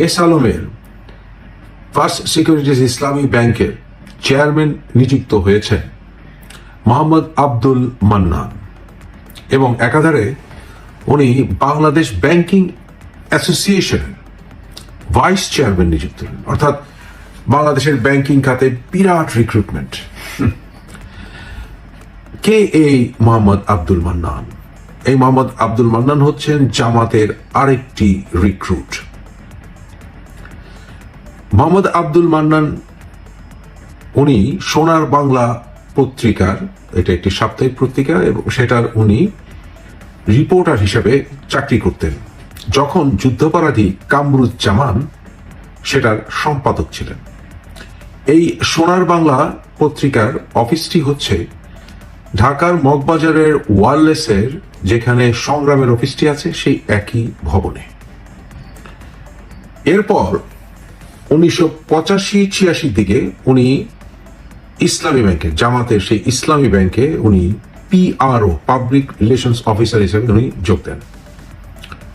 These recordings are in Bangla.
এস আলমের ফার্স্ট সিকিউরিটিজ ইসলামী ব্যাংকের চেয়ারম্যান নিযুক্ত হয়েছে মোহাম্মদ আব্দুল মান্নান, এবং একাধারে উনি বাংলাদেশ ব্যাংকিং অ্যাসোসিয়েশনের ভাইস চেয়ারম্যান নিযুক্ত হলেন। অর্থাৎ বাংলাদেশের ব্যাংকিং খাতে বিরাট রিক্রুটমেন্ট। কে এই মোহাম্মদ আব্দুল মান্নান? এই মোহাম্মদ আব্দুল মান্নান হচ্ছেন জামাতের আরেকটি রিক্রুট। মোহাম্মদ আব্দুল মান্নান উনি সোনার বাংলা পত্রিকার, এটা একটি সাপ্তাহিক পত্রিকা, এবং সেটার উনি রিপোর্টার হিসেবে চাকরি করতেন যখন যুদ্ধাপরাধী কামরুজ্জামান সেটার সম্পাদক ছিলেন। এই সোনার বাংলা পত্রিকার অফিসটি হচ্ছে ঢাকার মগবাজারের ওয়ারলেসের যেখানে সংগ্রামের অফিসটি আছে সেই একই ভবনে। এরপর 1985-86 দিকে উনি ইসলামী ব্যাংকে, জামাতের সেই ইসলামী ব্যাংকে উনি পিআরও, পাবলিক রিলেশনস অফিসার হিসেবে উনি যোগ দেন।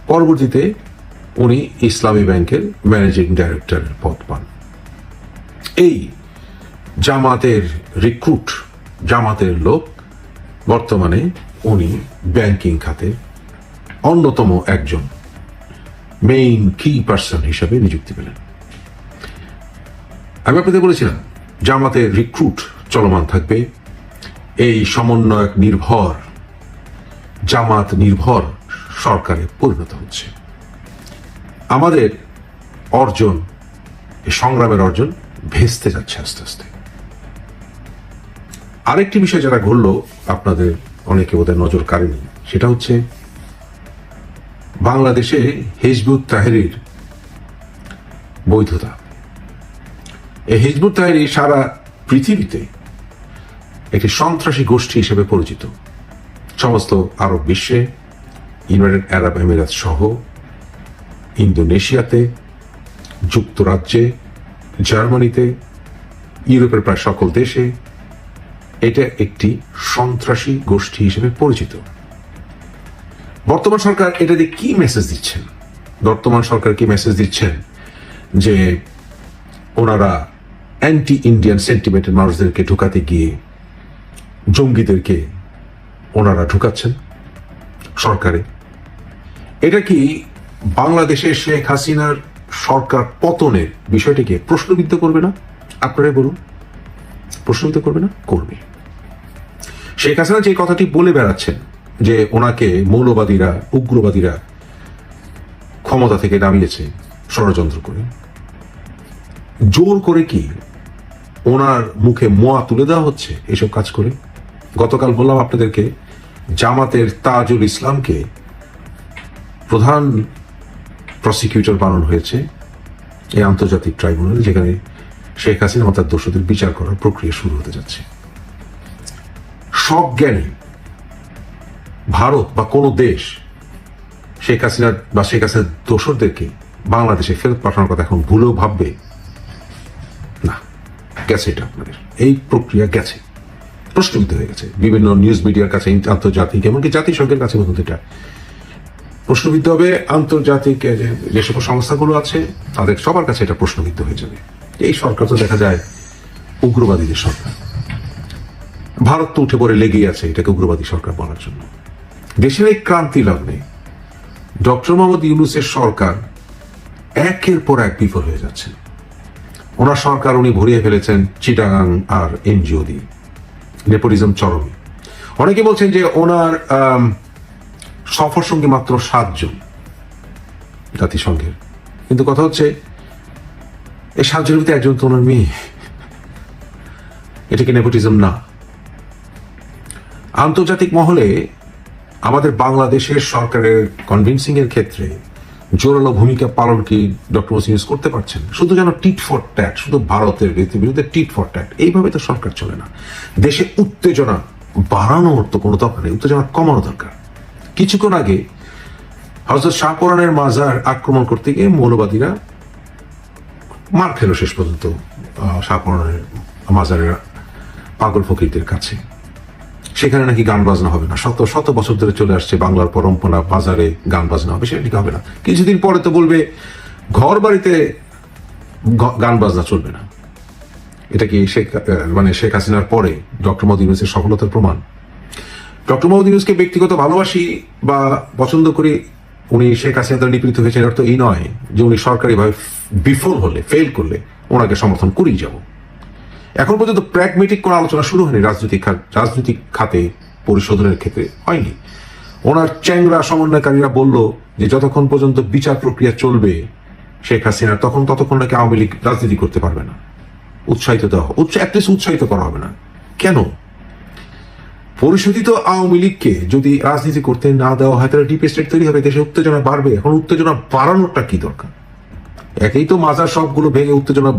পরবর্তীতে উনি ইসলামী ব্যাংকের ম্যানেজিং ডাইরেক্টরের পদ পান। এই জামাতের রিক্রুট, জামাতের লোক, বর্তমানে উনি ব্যাংকিং খাতে অন্যতম একজন মেইন কি পার্সন হিসেবে নিযুক্তি পেলেন। আমি আপনাদের বলেছিলাম জামাতের রিক্রুট চলমান থাকবে। এই সমন্বয়ক নির্ভর, জামাত নির্ভর সরকারে পরিণত হচ্ছে। আমাদের অর্জন, এই সংগ্রামের অর্জন ভেস্তে যাচ্ছে আস্তে আস্তে। আরেকটি বিষয় যারা ঘটল, আপনাদের অনেকে বোধহয় নজর কাড়েনি, সেটা হচ্ছে বাংলাদেশে হিজবুত তাহরির বৈধতা। এই হিজবুত তাহরির সারা পৃথিবীতে একটি সন্ত্রাসী গোষ্ঠী হিসেবে পরিচিত। সমস্ত আরব বিশ্বে, ইউনাইটেড আরব আমিরাত সহ ইন্দোনেশিয়াতে, যুক্তরাজ্যে, জার্মানিতে, ইউরোপের প্রায় সকল দেশে এটা একটি সন্ত্রাসী গোষ্ঠী হিসেবে পরিচিত। বর্তমান সরকার এটা দিয়ে কি মেসেজ দিচ্ছেন? বর্তমান সরকার কি মেসেজ দিচ্ছেন? যে ওনারা অ্যান্টি ইন্ডিয়ান সেন্টিমেন্টের মানুষদেরকে ঢুকাতে গিয়ে জঙ্গিদেরকে ওনারা ঢুকাচ্ছেন সরকারে। এটা কি বাংলাদেশের শেখ হাসিনার সরকার পতনের বিষয়টিকে প্রশ্নবিদ্ধ করবে না? আপনারাই বলুন, প্রশ্নবিদ্ধ করবে না? করবে। শেখ হাসিনা যে কথাটি বলে বেড়াচ্ছেন যে ওনাকে মৌলবাদীরা, উগ্রবাদীরা ক্ষমতা থেকে নামিয়েছে ষড়যন্ত্র করে, জোর করে কি ওনার মুখে মোয়া তুলে দেওয়া হচ্ছে এসব কাজ করে? গতকাল বললাম আপনাদেরকে, জামাতের তাজুল ইসলামকে প্রধান প্রসিকিউটর বানানো হয়েছে এই আন্তর্জাতিক ট্রাইব্যুনাল, যেখানে শেখ হাসিনা ও তার দোষীদের বিচার করার প্রক্রিয়া শুরু হতে যাচ্ছে। সজ্ঞানে ভারত বা কোনো দেশ শেখ হাসিনার বা শেখ হাসিনার দোষরদেরকে বাংলাদেশে ফেরত পাঠানোর কথা এখন ভুলেও ভাববে না। গেছে এটা আপনাদের, এই প্রক্রিয়া গেছে, প্রশ্নবিদ্ধ হয়ে গেছে বিভিন্ন নিউজ মিডিয়ার কাছে, আন্তর্জাতিক এমনকি জাতিসংঘের কাছে পর্যন্ত এটা প্রশ্নবিদ্ধ হবে। আন্তর্জাতিক যে সকল সংস্থাগুলো আছে তাদের সবার কাছে এটা প্রশ্নবিদ্ধ হয়ে যাবে। এই সরকার তো দেখা যায় উগ্রবাদীদের সরকার। ভারত তো উঠে পড়ে লেগেই আছে এটাকে উগ্রবাদী সরকার বলার জন্য। দেশের এই ক্রান্তি লগ্নে ডক্টর মোহাম্মদ ইউনূসের সরকার একের পর এক বিফল হয়ে যাচ্ছে। ওনার সরকার উনি ভরিয়ে ফেলেছেন চিটাগাং আর এনজিও দিয়ে, নেপোটিজম চরমে। অনেকে বলছেন যে ওনার সফর সঙ্গী মাত্র 7 জন জাতিসংঘের, কিন্তু কথা হচ্ছে এই 7 জনের ভিতরে একজন তো ওনার মেয়ে। এটা কি নেপোটিজম না? আন্তর্জাতিক মহলে আমাদের বাংলাদেশের সরকারের কনভিন্সিং এর ক্ষেত্রে জোরালো ভূমিকা পালন কি ডক্টর মোহাম্মদ করতে পারছেন? শুধু যেন টিট ফর ট্যাট, শুধু ভারতের বিরুদ্ধে টিট ফর ট্যাট, এইভাবে তো সরকার চলে না। দেশে উত্তেজনা বাড়ানোর তো কোনো দরকার নেই, উত্তেজনা কমানো দরকার। কিছুক্ষণ আগে হযরত শাহপরানের মাজার আক্রমণ করতে গিয়ে মৌলবাদীরা মার খেল শেষ পর্যন্ত শাহপরানের মাজারের পাগল ফকিরদের কাছে। সেখানে নাকি গান বাজনা হবে না, শত শত বছর ধরে চলে আসছে বাংলার পরম্পরা, বাজারে গান বাজনা হবে, সেটা ঠিক হবে না। কিছুদিন পরে তো বলবে ঘর বাড়িতে গান বাজনা চলবে না। এটা কি শেখ হাসিনার পরে ডক্টর মোহাম্মদ ইউনূসের সফলতার প্রমাণ? ডক্টর মোহাম্মদ ইউনূসকে ব্যক্তিগত ভালোবাসি বা পছন্দ করি, উনি শেখ হাসিনা দ্বারা নিপীড়িত হয়েছেন অর্থ এই নয় যে উনি সরকারিভাবে বিফল হলে, ফেল করলে ওনাকে সমর্থন করেই যাব। এখন পর্যন্ত প্র্যাগমেটিক কোনো আলোচনা শুরু হয়নি রাজনৈতিক খাতে পরিশোধনের ক্ষেত্রে হয়নি। ওনার চ্যাংরা সমন্বয়কারীরা বলল যে যতক্ষণ পর্যন্ত বিচার প্রক্রিয়া চলবে শেখ হাসিনার ততক্ষণ নাকি আওয়ামী লীগ রাজনীতি করতে পারবে না। উৎসাহিত করা হবে না। কেন? পরিশোধিত আওয়ামী লীগকে যদি রাজনীতি করতে না দেওয়া হয় তাহলে ডিপ স্টেট তৈরি হবে, দেশে উত্তেজনা বাড়বে। এখন উত্তেজনা বাড়ানোরটা কি দরকার? একেই তো মাজার সবগুলো ভেঙে উত্তেজনা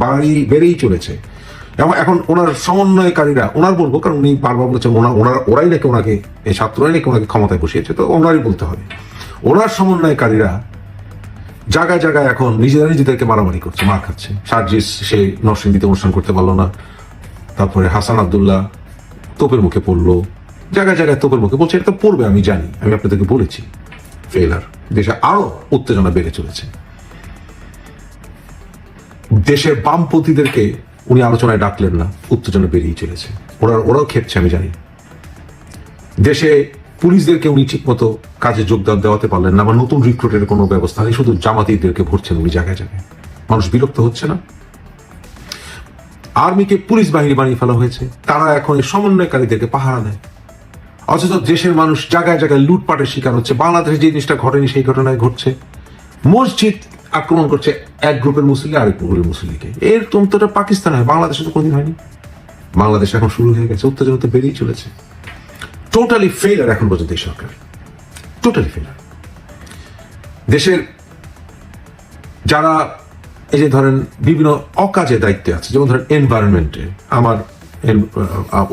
বেড়েই চলেছে। এবং এখন ওনার সমন্বয়কারীরা, ওনার বলবো কারণ উনি বারবার বলেছেন ওরাই নাকি ওনাকে, এই ছাত্ররাই নাকি ওনাকে ক্ষমতায় বসিয়েছে, তো ওনারই বলতে হবে। ওনার সমন্বয়কারীরা জায়গায় জায়গায় এখন নিজেদেরকে মারামারি করছে, মার খাচ্ছে। সার্জিস সে নরসিংদীতে অনুষ্ঠান করতে পারলো না, তারপরে হাসান আব্দুল্লাহ তোপের মুখে পড়লো, জায়গায় জায়গায় তোপের মুখে বলছে। এটা তো পড়বে, আমি জানি, আমি আপনাদেরকে বলেছি। ফেলার দেশে আরো উত্তেজনা বেড়ে চলেছে। দেশের বামপন্থীদেরকে উনি আলোচনায় ডাকলেন না, উত্তেজনা বেরিয়ে চলেছে। ওরাও খেপছে, আমি জানি। দেশে পুলিশদেরকে উনি ঠিক মতো কাজে যোগদান দেওয়াতে পারলেন না, বা নতুন রিক্রুটের কোনো ব্যবস্থা নেই, শুধু জামাতিদেরকে ভরছেন উনি জায়গায় জায়গায়। মানুষ বিরক্ত হচ্ছে না? আর্মিকে পুলিশ বাহিনী বানিয়ে ফেলা হয়েছে, তারা এখন এই সমন্বয়কারীদেরকে পাহারা দেয়। অথচ দেশের মানুষ জায়গায় জায়গায় লুটপাটের শিকার হচ্ছে। বাংলাদেশে যে জিনিসটা ঘটেনি সেই ঘটনায় ঘটছে। মসজিদ আক্রমণ করছে এক গ্রুপের মুসলিম আরেক গ্রুপের মুসলিমকে। এর তন্ত্রটা পাকিস্তান হয়, বাংলাদেশে তো কোনোদিন হয়নি। বাংলাদেশ এখন শুরু হয়ে গেছে, উত্তেজনা তো বেরিয়ে চলেছে। টোটালি ফেলার এখন পর্যন্ত এই সরকার, টোটালি ফেলার। দেশের যারা এই যে ধরেন বিভিন্ন অকাজে দায়িত্বে আছে, যেমন ধরেন এনভায়রনমেন্টে আমার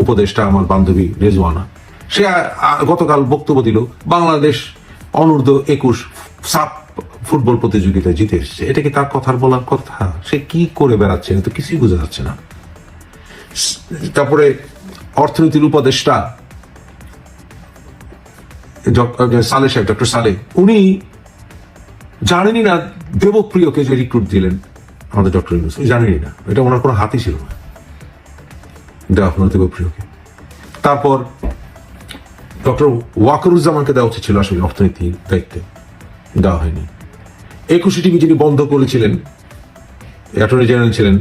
উপদেষ্টা, আমার বান্ধবী রেজওয়ানা, সে গতকাল বক্তব্য দিল বাংলাদেশ অনূর্ধ্ব 21 সাপ ফুটবল প্রতিযোগিতায় জিতে এসেছে। এটা কি তার কথার বলার কথা? সে কি করে বেড়াচ্ছে, তো কিছুই বোঝা যাচ্ছে না। তারপরে অর্থনীতির উপদেষ্টা সালে সাহেব, ডক্টর সালে, উনি জানেনই না দেবপ্রিয়কে যে রিক্রুট দিলেন আমাদের ডক্টর ইউনূস, জানেনই না, এটা ওনার কোনো হাতই ছিল না দেওয়া হলো দেবপ্রিয়কে। তারপর ডক্টর ওয়াকারুজ্জামানকে দেওয়া উচিত ছিল আসলে অর্থনীতির দায়িত্বে, দেওয়া হয়নি। 21 টিভি যিনি বন্ধ করেছিলেন, অ্যাটর্নি জেনারেল ছিলেন,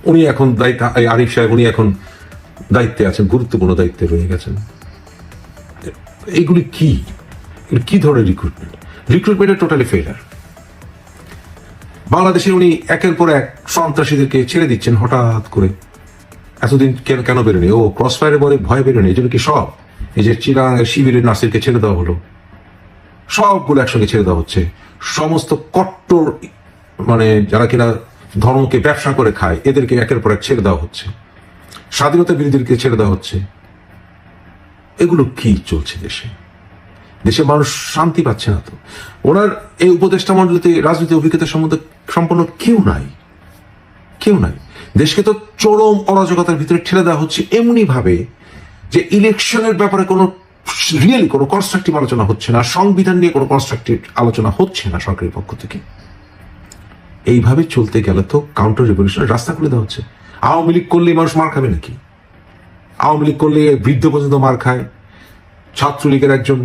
উনি এখন দায়িত্ব, আরিফ সাহেব, উনি এখন দায়িত্বে আছেন, গুরুত্বপূর্ণ দায়িত্বে রয়ে গেছেন। এইগুলি কি ধরনের রিক্রুটমেন্ট? রিক্রুটমেন্টের টোটালি ফেলার। বাংলাদেশে উনি একের পর এক সন্ত্রাসীদেরকে ছেড়ে দিচ্ছেন হঠাৎ করে। এতদিন কেন বেরোনি? ও ক্রস ফায়ারে বলে ভয় বেরোনি, এই জন্য কি সব এই যে শিবিরের নাসিরকে ছেড়ে দেওয়া হলো, সবগুলো একসঙ্গে ছেড়ে দেওয়া হচ্ছে। সমস্ত কট্টর যারা কিনা ধর্মকে ব্যবসা করে খায় এদেরকে একের পর এক ছেড়ে দেওয়া হচ্ছে, স্বাধীনতা বিরোধীদেরকে ছেড়ে দেওয়া হচ্ছে। এগুলো কি চলছে দেশে? দেশের মানুষ শান্তি পাচ্ছে না তো। ওনার এই উপদেষ্টা মণ্ডলীতে রাজনীতি অভিজ্ঞতা সম্পন্ন কেউ নাই। দেশকে তো চরম অরাজকতার ভিতরে ঠেলে দেওয়া হচ্ছে এমনি ভাবে যে ইলেকশনের ব্যাপারে কোনো কনস্ট্রাকটিভ আলোচনা হচ্ছে না, সংবিধান নিয়ে কোনো কনস্ট্রাকটিভ আলোচনা হচ্ছে না সরকারের পক্ষ থেকে। এইভাবে চলতে গেলে তো কাউন্টার রিভলিউশনের রাস্তা খুলে দেওয়া হচ্ছে। আওয়ামী লীগ করলে মানুষ মার খাবে নাকি? আওয়ামী লীগ করলে বৃদ্ধ পর্যন্ত মার খায়। ছাত্রলীগের একজন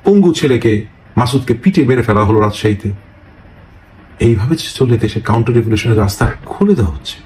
পঙ্গু ছেলেকে, মাসুদকে পিটিয়ে মেরে ফেলা হলো রাজশাহীতে। এইভাবে চলে দেশে কাউন্টার রিভলিউশনের রাস্তা খুলে দেওয়া হচ্ছে।